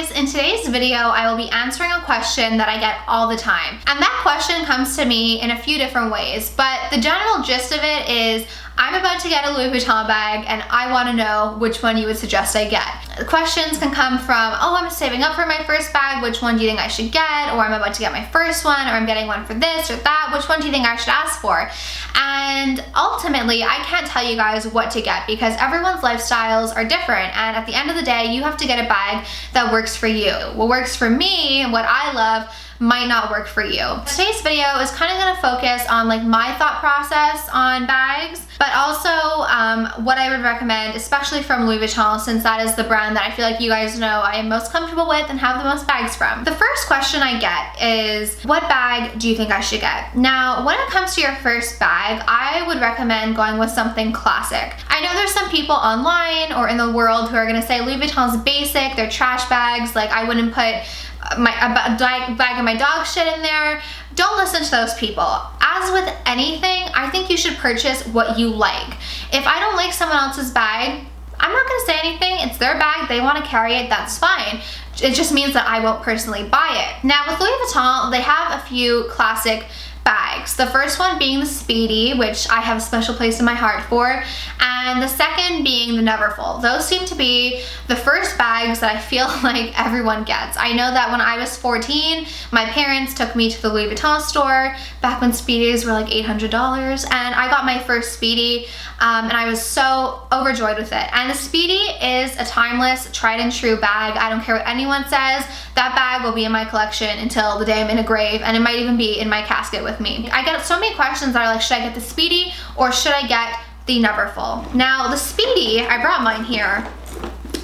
guys, in today's video I will be answering a question that I get all the time, and that question comes to me in a few different ways, but the general gist of it is I'm about to get a Louis Vuitton bag and I want to know which one you would suggest I get. The questions can come from, oh, I'm saving up for my first bag, which one do you think I should get? Or I'm about to get my first one, or I'm getting one for this or that, which one do you think I should ask for? And ultimately, I can't tell you guys what to get because everyone's lifestyles are different, and at the end of the day, you have to get a bag that works for you. What works for me and what I love might not work for you. Today's video is kind of going to focus on like my thought process on bags, but also what I would recommend, especially from Louis Vuitton, since that is the brand that I feel like you guys know I am most comfortable with and have the most bags from. The first question I get is, what bag do you think I should get? Now, when it comes to your first bag, I would recommend going with something classic. I know there's some people online or in the world who are going to say Louis Vuitton's basic, they're trash bags, like I wouldn't put a bag of my dog shit in there. Don't listen to those people. As with anything, I think you should purchase what you like. If I don't like someone else's bag, I'm not gonna say anything. It's their bag, they wanna carry it, that's fine. It just means that I won't personally buy it. Now with Louis Vuitton, they have a few classic bags. The first one being the Speedy, which I have a special place in my heart for, and the second being the Neverfull. Those seem to be the first bags that I feel like everyone gets. I know that when I was 14, my parents took me to the Louis Vuitton store back when Speedies were like $800, and I got my first Speedy, and I was so overjoyed with it. And the Speedy is a timeless, tried and true bag. I don't care what anyone says, that bag will be in my collection until the day I'm in a grave, and it might even be in my casket with me. I get so many questions that are like, should I get the Speedy or should I get the Neverfull? Now the Speedy, I brought mine here.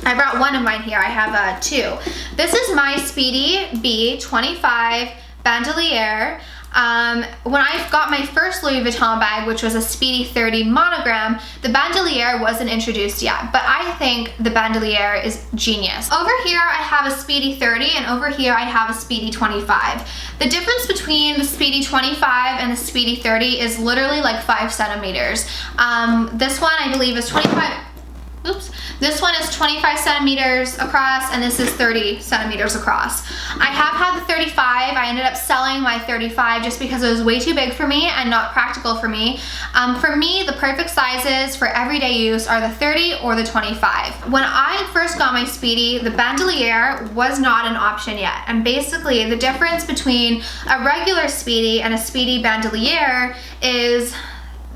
I brought one of mine here. I have two. This is my Speedy B25 Bandolier. When I got my first Louis Vuitton bag, which was a Speedy 30 monogram, the Bandolier wasn't introduced yet, but I think the Bandolier is genius. Over here I have a Speedy 30 and over here I have a Speedy 25. The difference between the Speedy 25 and the Speedy 30 is literally like 5 centimeters. This one I believe is 25. Oops. This one is 25 centimeters across and this is 30 centimeters across. I have had the 35. I ended up selling my 35 just because it was way too big for me and not practical for me. For me, the perfect sizes for everyday use are the 30 or the 25. When I first got my Speedy, the Bandolier was not an option yet. And basically the difference between a regular Speedy and a Speedy Bandolier is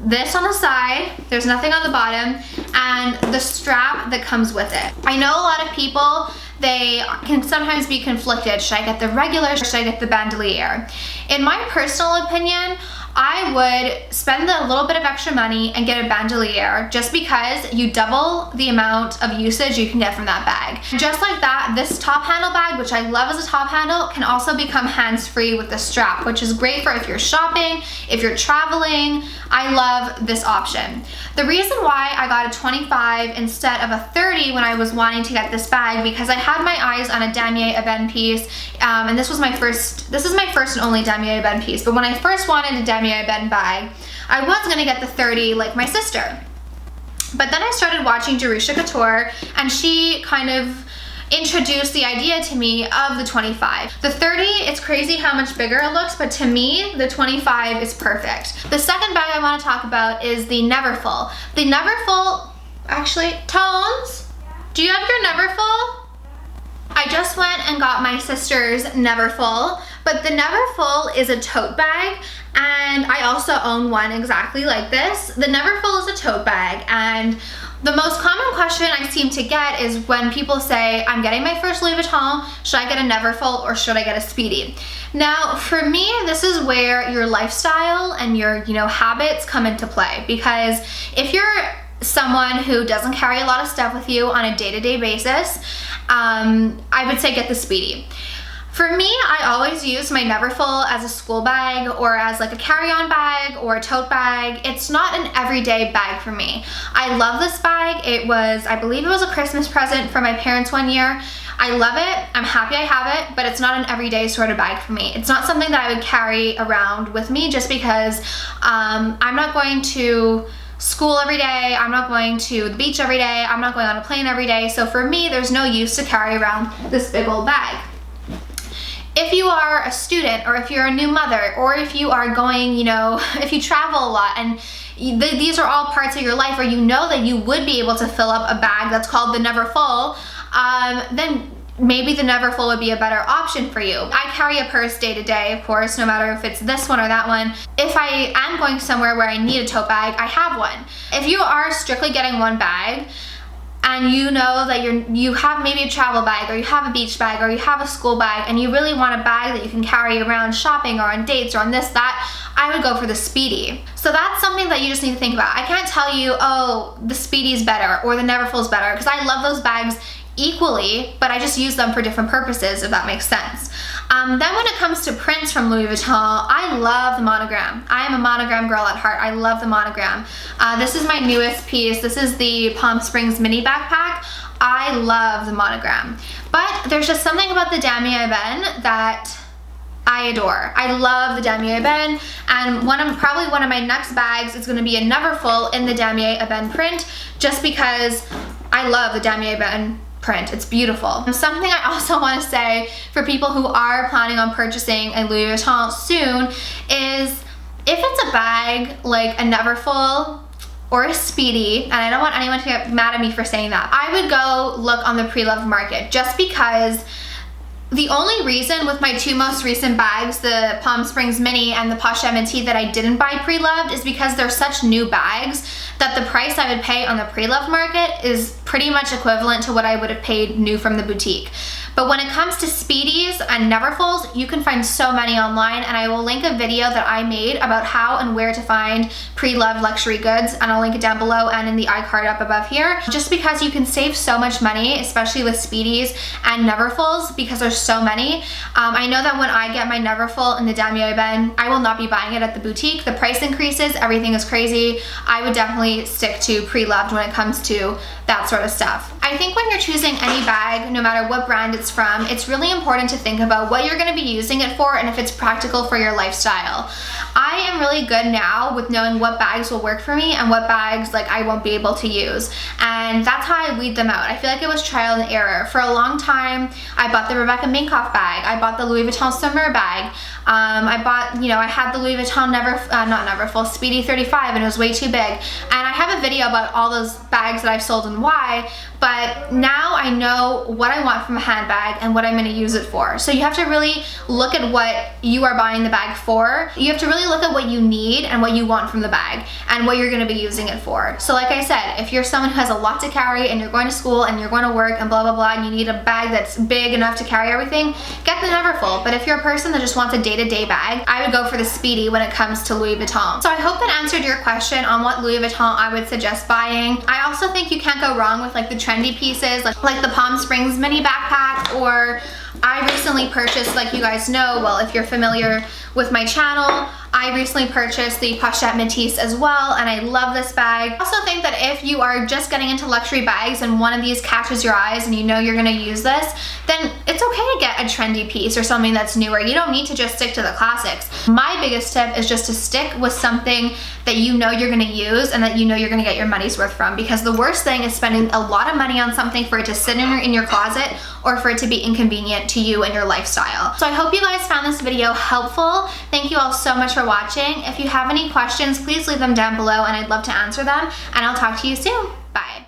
this on the side, there's nothing on the bottom, and the strap that comes with it. I know a lot of people, they can sometimes be conflicted. Should I get the regular or should I get the Bandolier? In my personal opinion, I would spend a little bit of extra money and get a Bandolier just because you double the amount of usage you can get from that bag. Just like that, this top handle bag, which I love as a top handle, can also become hands-free with the strap, which is great for if you're shopping, if you're traveling. I love this option. The reason why I got a 25 instead of a 30 when I was wanting to get this bag, because I had my eyes on a damier ebene piece, and this is my first and only damier ebene piece, but when I first wanted a damier ebene bag, I was gonna get the 30 like my sister. But then I started watching COUTURE, and she kind of introduced the idea to me of the 25. The 30, it's crazy how much bigger it looks, but to me, the 25 is perfect. The second bag I want to talk about is the Neverfull. The Neverfull, actually, Tones, do you have your Neverfull? I just went and got my sister's Neverfull, but the Neverfull is a tote bag, and I also own one exactly like this. The Neverfull is a tote bag, and the most common question I seem to get is when people say, I'm getting my first Louis Vuitton, should I get a Neverfull or should I get a Speedy? Now, for me, this is where your lifestyle and your, habits come into play, because if you're someone who doesn't carry a lot of stuff with you on a day-to-day basis, I would say get the Speedy. For me, I always use my Neverfull as a school bag or as like a carry-on bag or a tote bag. It's not an everyday bag for me. I love this bag. It was, I believe it was a Christmas present for my parents one year. I love it. I'm happy I have it, but it's not an everyday sort of bag for me. It's not something that I would carry around with me just because I'm not going to school every day, I'm not going to the beach every day, I'm not going on a plane every day. So for me, there's no use to carry around this big old bag. If you are a student, or if you're a new mother, or if you are going, you know, if you travel a lot and these are all parts of your life where you know that you would be able to fill up a bag that's called the Never Full, then maybe the Never Full would be a better option for you. I carry a purse day to day, of course, no matter if it's this one or that one. If I am going somewhere where I need a tote bag, I have one. If you are strictly getting one bag, and you know that you have maybe a travel bag, or you have a beach bag, or you have a school bag, and you really want a bag that you can carry around shopping or on dates or on this, that, I would go for the Speedy. So that's something that you just need to think about. I can't tell you, oh, the Speedy's better or the Neverfull's better, because I love those bags equally, but I just use them for different purposes, if that makes sense. Then when it comes to prints from Louis Vuitton, I love the monogram. I am a monogram girl at heart. I love the monogram. This is my newest piece. This is the Palm Springs mini backpack. I love the monogram. But there's just something about the Damier Ebene that I adore. I love the Damier Ebene, and probably one of my next bags is going to be a Neverfull in the Damier Ebene print, just because I love the Damier Ebene print. It's beautiful. Something I also want to say for people who are planning on purchasing a Louis Vuitton soon is, if it's a bag like a Neverfull or a Speedy, and I don't want anyone to get mad at me for saying that, I would go look on the pre-loved market, just because the only reason with my two most recent bags, the Palm Springs Mini and the Poche M&T, that I didn't buy pre-loved is because they're such new bags that the price I would pay on the pre-loved market is pretty much equivalent to what I would have paid new from the boutique. But when it comes to Speedies and Neverfulls, you can find so many online, and I will link a video that I made about how and where to find pre-loved luxury goods, and I'll link it down below and in the iCard up above here, just because you can save so much money, especially with Speedies and Neverfulls, because there's so many. I know that when I get my Neverfull in the Damier Ebene, I will not be buying it at the boutique. The price increases, everything is crazy. I would definitely stick to pre-loved when it comes to that sort of stuff. I think when you're choosing any bag, no matter what brand it's from, it's really important to think about what you're going to be using it for and if it's practical for your lifestyle. I am really good now with knowing what bags will work for me and what bags like I won't be able to use, and that's how I weed them out. I feel like it was trial and error. For a long time, I bought the Rebecca Minkoff bag, I bought the Louis Vuitton Sommer bag, I bought, you know, I had the Louis Vuitton not Neverfull, Speedy 35, and it was way too big, and I have a video about all those bags that I've sold and why, but now I know what I want from a handbag and what I'm going to use it for. So you have to really look at what you are buying the bag for. You have to really look at what you need and what you want from the bag and what you're going to be using it for. So like I said, if you're someone who has a lot to carry and you're going to school and you're going to work and blah blah blah, and you need a bag that's big enough to carry everything, get the Neverfull. But if you're a person that just wants a day-to-day bag, I would go for the Speedy when it comes to Louis Vuitton. So I hope that answered your question on what Louis Vuitton I would suggest buying. I also think you can't go wrong with like the trendy pieces, like the Palm Springs mini backpack, or I recently purchased, like you guys know, well, if you're familiar with my channel, I recently purchased the Pochette Métis as well, and I love this bag. I also think that if you are just getting into luxury bags and one of these catches your eyes and you know you're gonna use this, then it's okay to get a trendy piece or something that's newer. You don't need to just stick to the classics. My biggest tip is just to stick with something that you know you're gonna use and that you know you're gonna get your money's worth from, because the worst thing is spending a lot of money on something for it to sit in your closet or for it to be inconvenient to you and your lifestyle. So I hope you guys found this video helpful. Thank you all so much for watching. If you have any questions, please leave them down below and I'd love to answer them, and I'll talk to you soon. Bye.